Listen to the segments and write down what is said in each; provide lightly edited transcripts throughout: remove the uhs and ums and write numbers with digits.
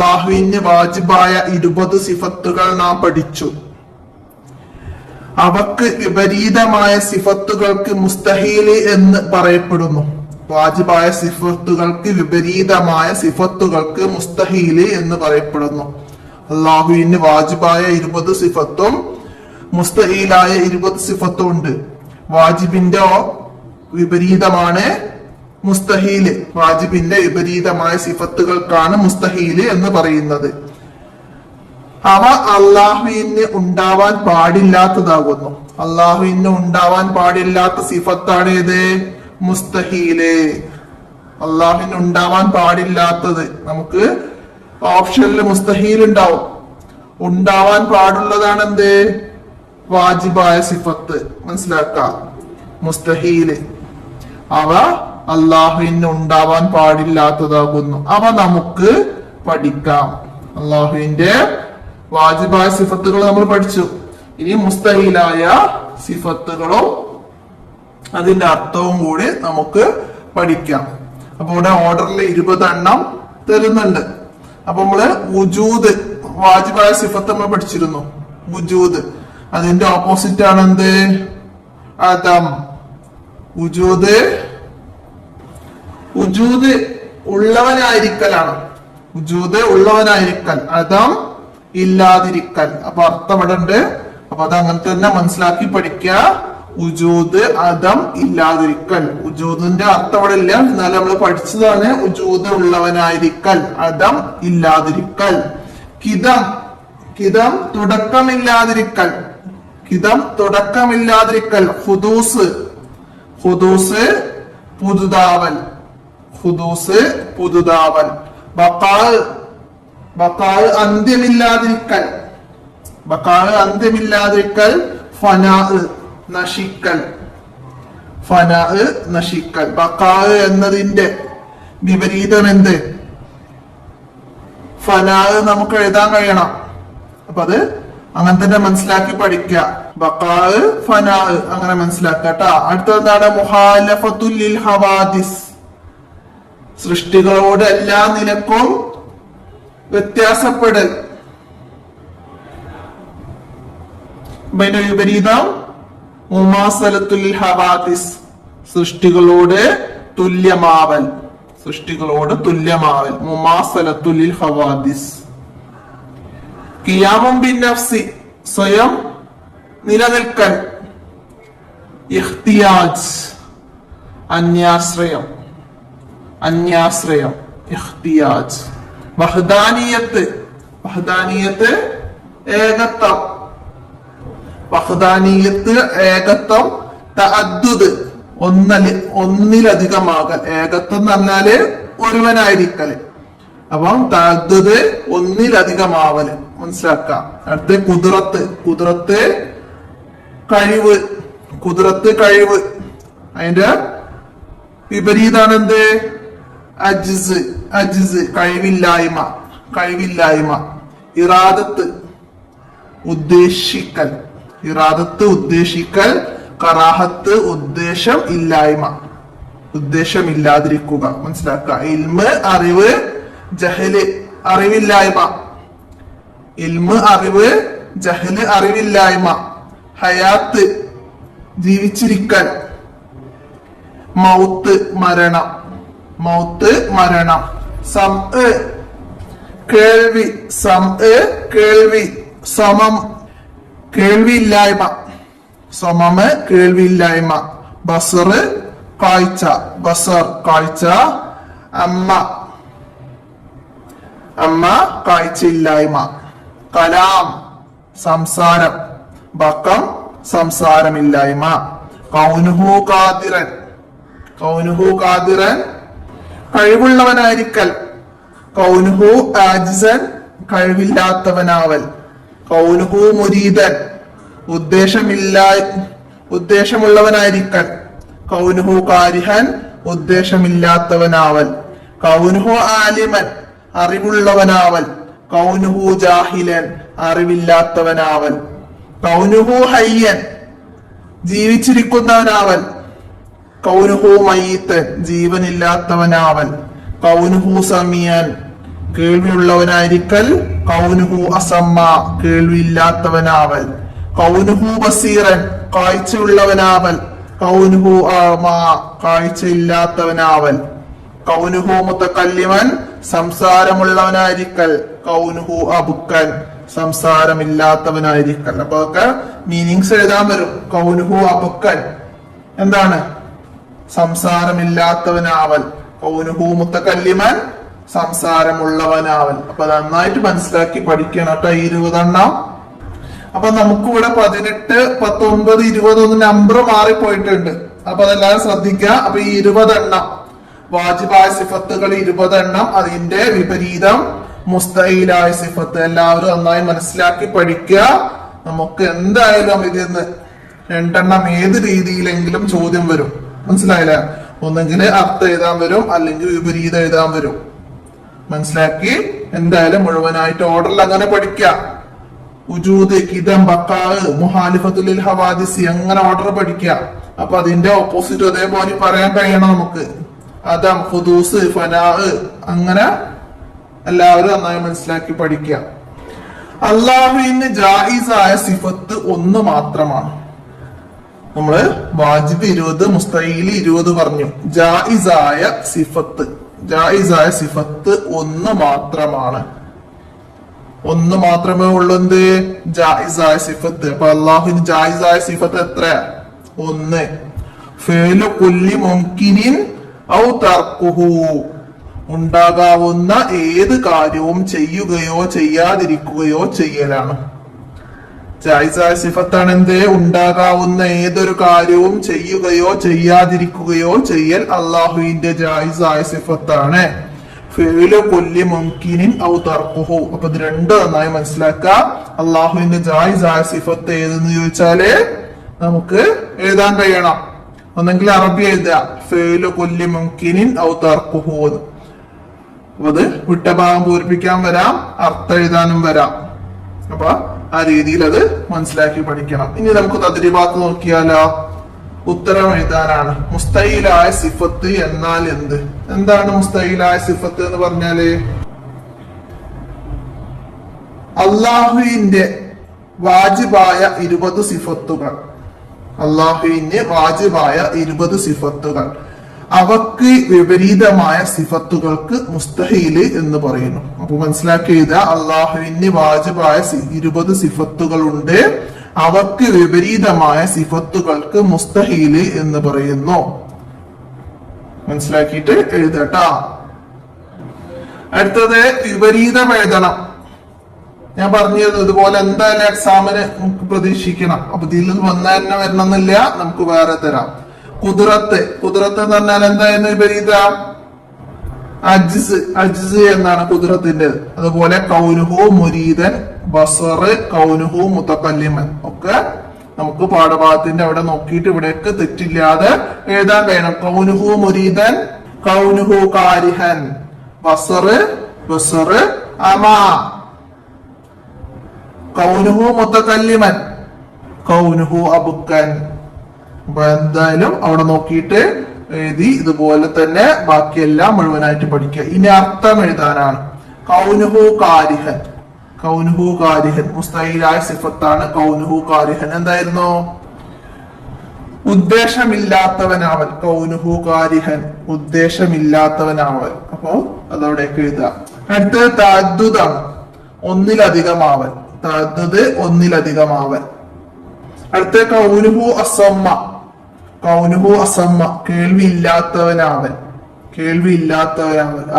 അള്ളാഹുവിന് വാജിബായ 20 സിഫത്തുകൾ നാം പഠിച്ചു. അവക്ക് വിപരീതമായ സിഫത്തുകൾക്ക് മുസ്തഹീല് എന്ന് പറയപ്പെടുന്നു. വാജിബായ സിഫത്തുകൾക്ക് വിപരീതമായ സിഫത്തുകൾക്ക് മുസ്തഹീല് എന്ന് പറയപ്പെടുന്നു. അള്ളാഹുവിന് വാജിബായ 20 സിഫത്തും മുസ്തഹീലായ 20 സിഫത്തും ഉണ്ട്. വാജിബിന്റെ വിപരീതമാണ് മുസ്തഹീല്. വാജിബിന്റെ വിപരീതമായ സിഫത്തുകൾക്കാണ് മുസ്തഹീല് എന്ന് പറയുന്നത്. അവ അള്ളാഹുവിന് ഉണ്ടാവാൻ പാടില്ലാത്തതാകുന്നു. അള്ളാഹുവിന് ഉണ്ടാവാൻ പാടില്ലാത്ത സിഫത്താണ് ഏത്? മുസ്തഹീല്. അള്ളാഹുവിന് ഉണ്ടാവാൻ പാടില്ലാത്തത് നമുക്ക് ഓപ്ഷനിൽ മുസ്തഹീൽ ഉണ്ടാവും. ഉണ്ടാവാൻ പാടുള്ളതാണ് എന്ത്? വാജിബായ സിഫത്ത്. മനസ്സിലാക്കാം. മുസ്തഹീല് അവ അള്ളാഹുവിന് ഉണ്ടാവാൻ പാടില്ലാത്തതാകുന്നു. അവ നമുക്ക് പഠിക്കാം. അള്ളാഹുവിന്റെ വാജിബായ സിഫത്തുകൾ നമ്മൾ പഠിച്ചു. ഇനി മുസ്തഹീലായ സിഫത്തുകളും അതിന്റെ അർത്ഥവും കൂടി നമുക്ക് പഠിക്കാം. അപ്പൊ ഇവിടെ ഓർഡറിൽ 20 എണ്ണം തരുന്നുണ്ട്. അപ്പൊ നമ്മള് വുജൂദ് വാജിബായ സിഫത്ത് നമ്മൾ പഠിച്ചിരുന്നു. വുജൂദ് അതിന്റെ ഓപ്പോസിറ്റ് ആണ് എന്ത്? അദം. വുജൂദ് ഉള്ളവനായിരിക്കലാണ്. വുജൂദ് ഉള്ളവനായിരിക്കൽ, അദം ഇല്ലാതിരിക്കൽ. അപ്പൊ അർത്ഥം ഇവിടെ ഉണ്ട്. അപ്പൊ അത് അങ്ങനെ തന്നെ മനസ്സിലാക്കി പഠിക്കുക. വുജൂദ് അദം ഇല്ലാതിരിക്കൽ. വുജൂദിന്റെ അർത്ഥം ഇവിടെ ഇല്ല, എന്നാലും നമ്മൾ പഠിച്ചതാണ്. വുജൂദ് ഉള്ളവനായിരിക്കൽ, അദം ഇല്ലാതിരിക്കൽ. കിദം തുടക്കമില്ലാതിരിക്കൽ. കിദം തുടക്കമില്ലാതിരിക്കൽ. ഹുദൂസ് പുതുതാവൽ. പുതുതാവൽ. ബഖാ അന്ത്യമില്ലാതിരിക്കൽ. ഫനാ നശിക്കൽ. ബഖാ എന്നതിന്റെ വിപരീതം എന്ത്? ഫനാ നമുക്ക് എഴുതാൻ കഴിയണം. അപ്പൊ അത് അങ്ങനെ തന്നെ മനസ്സിലാക്കി പഠിക്കുക. ബഖാ ഫനാ അങ്ങനെ മനസ്സിലാക്കുക കേട്ടാ. അടുത്തതാണ് മുഹാലഫത്തുൽ ലിൽ ഹവാദിസ്. സൃഷ്ടികളോട് എല്ലാ നിലക്കും വ്യത്യാസപ്പെടൽ. അതിന്റെ വിപരീതം മുമാസലത്തുൽ ഹവാദിസ്. സൃഷ്ടികളോട് തുല്യമാവൽ. മുമാസലത്തുൽ ഹവാദിസ്. ഖിയാമും ബിന്നഫ്സി സ്വയം നിലനിൽക്കൽ. ഇഖ്തിയാജ് അന്യാശ്രയം. ഇഖ്തിയാജ്. വഹ്ദാനിയത്ത് ഏകത്വം. ഏകത്വം. തഅദ്ദുദ് ഒന്നിലധികമാകൽ. ഏകത്വം എന്ന് പറഞ്ഞാല് ഒരുവനായിരിക്കല്. അപ്പം തഅദ്ദുദ് ഒന്നിലധികമാവല് മനസ്സിലാക്കാം. അടുത്ത് കുദ്റത്ത് കഴിവ്. അതിന്റെ വിപരീതാണ് എന്ത്? അജ്സ് കഴിവില്ലായ്മ. ഇറാദത്ത് ഉദ്ദേശിക്കൽ. കറാഹത്ത് ഉദ്ദേശമില്ലാതിരിക്കുക. മനസ്സിലാക്കുക. ഇൽമ് അറിവ്, ജഹല് അറിവില്ലായ്മ. ഹയാത്ത് ജീവിച്ചിരിക്കൽ. മൗത്ത് മരണം. സംഅ് കേൾവി. സമം കേൾവിയില്ലായ്മ. ബസർ കാഴ്ച. അമ്മ കാഴ്ചയില്ലായ്മ. കലാം സംസാരം. ബക്കം സംസാരമില്ലായ്മ. കൗനുഹു ഖാദിറൻ കഴിവുള്ളവനായിരിക്കൽ. കൗനുഹു ആജിസൻ കഴിവില്ലാത്തവനാവൽ. കൗനുഹു മുരീദൻ ഉദ്ദേശമുള്ളവനായിരിക്കൽ. കൗനുഹു കാരിഹൻ ഉദ്ദേശമില്ലാത്തവനാവൽ. കൗനുഹു ആലിമൻ അറിവുള്ളവനാവൽ. കൗനുഹു ജാഹിലൻ അറിവില്ലാത്തവനാവൽ. കൗനുഹു ഹയ്യൻ ജീവിച്ചിരിക്കുന്നവനാവൽ. കൗനുഹു മയ്യിത്തൻ ജീവനില്ലാത്തവനാവൽ. കൗനുഹു സമീഅൻ കേൾവിയുള്ളവനായിരിക്കൽ. കൗനുഹു അസമ്മ, കേൾവിയില്ലാത്തവനാവൽ. കൗനുഹു ബസീറൻ, കാഴ്ചയുള്ളവനാവൽ. കൗനുഹു ആമ, കാഴ്ചയില്ലാത്തവനാവൽ. കൗനുഹു മുതകല്ലിമൻ, സംസാരമുള്ളവനായിരിക്കൽ. കൗനുഹു അബുക്കൻ, സംസാരമില്ലാത്തവനായിരിക്കൽ. അപ്പൊ ഒക്കെ മീനിങ്സ് എഴുതാൻ വരും. കൗനുഹു അബുക്കൻ എന്താണ്? സംസാരമില്ലാത്തവനാവൽ. കൗനുഹു മുതകല്ലിമൻ, സംസാരമുള്ളവനാവൽ. അപ്പൊ നന്നായിട്ട് മനസ്സിലാക്കി പഠിക്കണം കേട്ടോ. 20 എണ്ണം. അപ്പൊ നമുക്കിവിടെ 18, 19, 20 നമ്പർ മാറിപ്പോയിട്ടുണ്ട്. അപ്പൊ അതെല്ലാവരും ശ്രദ്ധിക്കുക. അപ്പൊ ഈ 20 എണ്ണം വാജിബായ സിഫത്തുകൾ 20 എണ്ണം, അതിന്റെ വിപരീതം മുസ്തഈലായ സിഫത്ത്. എല്ലാവരും നന്നായി മനസ്സിലാക്കി പഠിക്കുക. നമുക്ക് എന്തായാലും ഇതിന്ന് 2 എണ്ണം ഏത് രീതിയിലെങ്കിലും ചോദ്യം വരും. മനസ്സിലായില്ല? ഒന്നെങ്കിൽ അർത്ഥം എഴുതാൻ വരും, അല്ലെങ്കിൽ വിപരീതം എഴുതാൻ വരും. മനസ്സിലാക്കി എന്തായാലും മുഴുവനായിട്ട് ഓർഡറിൽ അങ്ങനെ പഠിക്കുക. ഉജൂദ്, കിദം, ബഖാഅ്, മുഹാലിഫത്തുൽ ഹവാദിസി, അങ്ങനെ ഓർഡർ പഠിക്കുക. അപ്പൊ അതിന്റെ ഓപ്പോസിറ്റ് അതേപോലെ പറയാൻ കഴിയണം നമുക്ക്. അദം, ഖുദൂസ്, ഫനാഅ്, അങ്ങനെ എല്ലാവരും നന്നായി മനസ്സിലാക്കി പഠിക്കുക. അല്ലാഹുവിന് ജായിസായ സിഫത്ത് 1 മാത്രമാണ്. നമ്മള് വാജിബ് 20, മുസ്തഈൽ 20 പറഞ്ഞു. ജായിസായ സിഫത്ത് 1 മാത്രമാണ്. 1 മാത്രമേ ഉള്ളൂ. എന്ത്? ജായിസായ സിഫത്ത്. അപ്പൊ അള്ളാഹുവിന് ജായിസായ സിഫത്ത് എത്ര? 1. ഫിഅലു കുല്ലി മുംകിനിൻ ഔ തർക്കുഹു, ഉണ്ടാകാവുന്ന ഏത് കാര്യവും ചെയ്യുകയോ ചെയ്യാതിരിക്കുകയോ ചെയ്യലാണ്. ജായിസായ സിഫത്താണ് എന്ത്? ഉണ്ടാകാവുന്ന ഏതൊരു കാര്യവും ചെയ്യുകയോ ചെയ്യാതിരിക്കുകയോ ചെയ്യൽ അള്ളാഹുവിന്റെ ജായിസായ സിഫത്താണ്. ഫിഅലു കുല്ലി മുംകിനിൻ ഔ തർക്കുഹു. അപ്പൊ ഇത് രണ്ടും നന്നായി മനസ്സിലാക്കുക. അള്ളാഹുവിന്റെ ജായിസായ സിഫത്ത് ഏതെന്ന് ചോദിച്ചാല് നമുക്ക് എഴുതാൻ കഴിയണം. ഒന്നെങ്കിൽ അറബി എഴുതുക, ഫിഅലു കുല്ലി മുംകിനിൻ ഔ തർക്കുഹു. അത് വിട്ട ഭാഗം പൂരിപ്പിക്കാൻ വരാം, അർത്ഥം എഴുതാനും വരാം. അപ്പൊ ആ രീതിയിൽ അത് മനസ്സിലാക്കി പഠിക്കണം. ഇനി നമുക്ക് തദ്രീബാത്ത് നോക്കിയാലോ? ഉത്തരം എഴുതാനാണ്. മുസ്തഈലായ സിഫത്ത് എന്നാൽ എന്ത്? എന്താണ് മുസ്തഈലായ സിഫത്ത് എന്ന് പറഞ്ഞാല്? അള്ളാഹുവിന്റെ വാജിബായ 20 സിഫത്തുകൾ. അള്ളാഹുവിന് വാജിബായ 20 സിഫത്തുകൾ, അവക്ക് വിപരീതമായ സിഫത്തുകൾക്ക് മുസ്തഹീല് എന്ന് പറയുന്നു. അപ്പൊ മനസ്സിലാക്കി എഴുതുക. അള്ളാഹുവിന് വാജിബായ 20 സിഫത്തുകളുണ്ട്, അവക്ക് വിപരീതമായ സിഫത്തുകൾക്ക് മുസ്തഹീല് എന്ന് പറയുന്നു. മനസ്സിലാക്കിയിട്ട് എഴുതട്ടാ. അടുത്തത് വിപരീതം എഴുതണം. ഞാൻ പറഞ്ഞത് ഇതുപോലെ എന്തായാലും എക്സാമിന് നമുക്ക് പ്രതീക്ഷിക്കണം. അപ്പൊ ഇതിൽ വന്ന തന്നെ വരണമെന്നില്ല, നമുക്ക് വേറെ തരാം. കുദ്റത്ത് എന്ന് പറഞ്ഞാൽ എന്തായിരുന്നു വിപരീതം? അജ്സ് എന്നാണ് കുദ്റത്തിന്റെ. അതുപോലെ കൗനുഹു മുരീദൻ, ബസർ, കൗനുഹു മുതകല്ലിമൻ ഒക്കെ നമുക്ക് പാഠഭാഗത്തിന്റെ അവിടെ നോക്കിയിട്ട് ഇവിടേക്ക് തെറ്റില്ലാതെ എഴുതാൻ കഴിയണം. കൗനുഹു മുരീദൻ, കൗനുഹു കാരിഹൻ, ബസർ അമാ, കൗനുഹു മുതകല്ലിമൻ, കൗനുഹു അബുക്കൻ. അപ്പൊ എന്തായാലും അവിടെ നോക്കിയിട്ട് എഴുതി ഇതുപോലെ തന്നെ ബാക്കിയെല്ലാം മുഴുവനായിട്ട് പഠിക്കുക. ഇനി അർത്ഥം എഴുതാനാണ്. കൗനുഹു കാരിഹൻ, കൗനുഹു കാരിഹൻ മുസ്തഈലായ സിഫത്താണ്. കൗനുഹു കാരിഹൻ എന്തായിരുന്നു? ഉദ്ദേശമില്ലാത്തവനാവൽ. കൗനുഹു കാരിഹൻ, ഉദ്ദേശമില്ലാത്തവനാവൽ. അപ്പോ അതവിടേക്ക് എഴുതാം. അടുത്തത് തഅദ്ദുദാണ്, ഒന്നിലധികമാവൽ. തഅദ്ദുദ് ഒന്നിലധികമാവൽ. അടുത്ത കൗനുഹു അസമ്മ, കൗനുഹു അസമ്മ കേൾവിയില്ലാത്തവനാവൻ.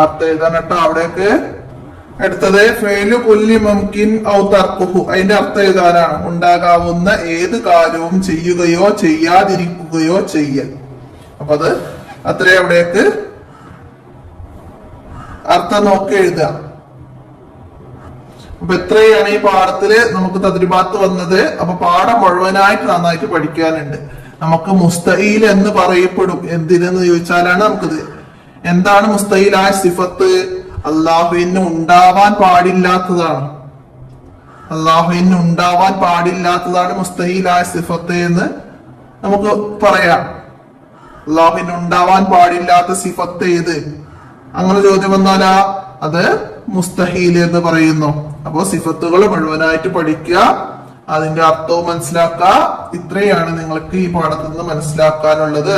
അർത്ഥം എഴുതാനട്ടോ അവിടേക്ക്. അടുത്തത് ഫിഅലു കുല്ലി മുംകിൻ ഔ തർക്കുഹു, അതിന്റെ അർത്ഥം എഴുതാനാണ്. ഉണ്ടാകാവുന്ന ഏത് കാര്യവും ചെയ്യുകയോ ചെയ്യാതിരിക്കുകയോ ചെയ്യൽ. അപ്പൊ അത് അത്രേ അവിടേക്ക് അർത്ഥം നോക്കി എഴുതുക. അപ്പൊ എത്രയാണ് ഈ പാഠത്തില് നമുക്ക് തദ്രീബാത്ത് വന്നത്. അപ്പൊ പാഠം മുഴുവനായിട്ട് നന്നായിട്ട് പഠിക്കാനുണ്ട്. നമുക്ക് മുസ്തഈൽ എന്ന് പറയപ്പെടും. എന്തിനെന്ന് ചോദിച്ചാലാണ് നമുക്കിത്. എന്താണ് മുസ്തഈലായ സിഫത്ത്? അള്ളാഹുവിന് ഉണ്ടാവാൻ പാടില്ലാത്തതാണ്. അള്ളാഹുവിന് ഉണ്ടാവാൻ പാടില്ലാത്തതാണ് മുസ്തഈലായ സിഫത്ത് എന്ന് നമുക്ക് പറയാം. അള്ളാഹുവിന് ഉണ്ടാവാൻ പാടില്ലാത്ത സിഫത്ത് ഏത്? അങ്ങനെ ചോദ്യം വന്നാലാ അത് മുസ്തഹീൽ എന്ന് പറയുന്നു. അപ്പോ സിഫത്തുകൾ മുഴുവനായിട്ട് പഠിക്കുക, അതിന്റെ അർത്ഥവും മനസ്സിലാക്കുക. ഇത്രയാണ് നിങ്ങൾക്ക് ഈ പാഠത്തിൽ നിന്ന് മനസ്സിലാക്കാനുള്ളത്.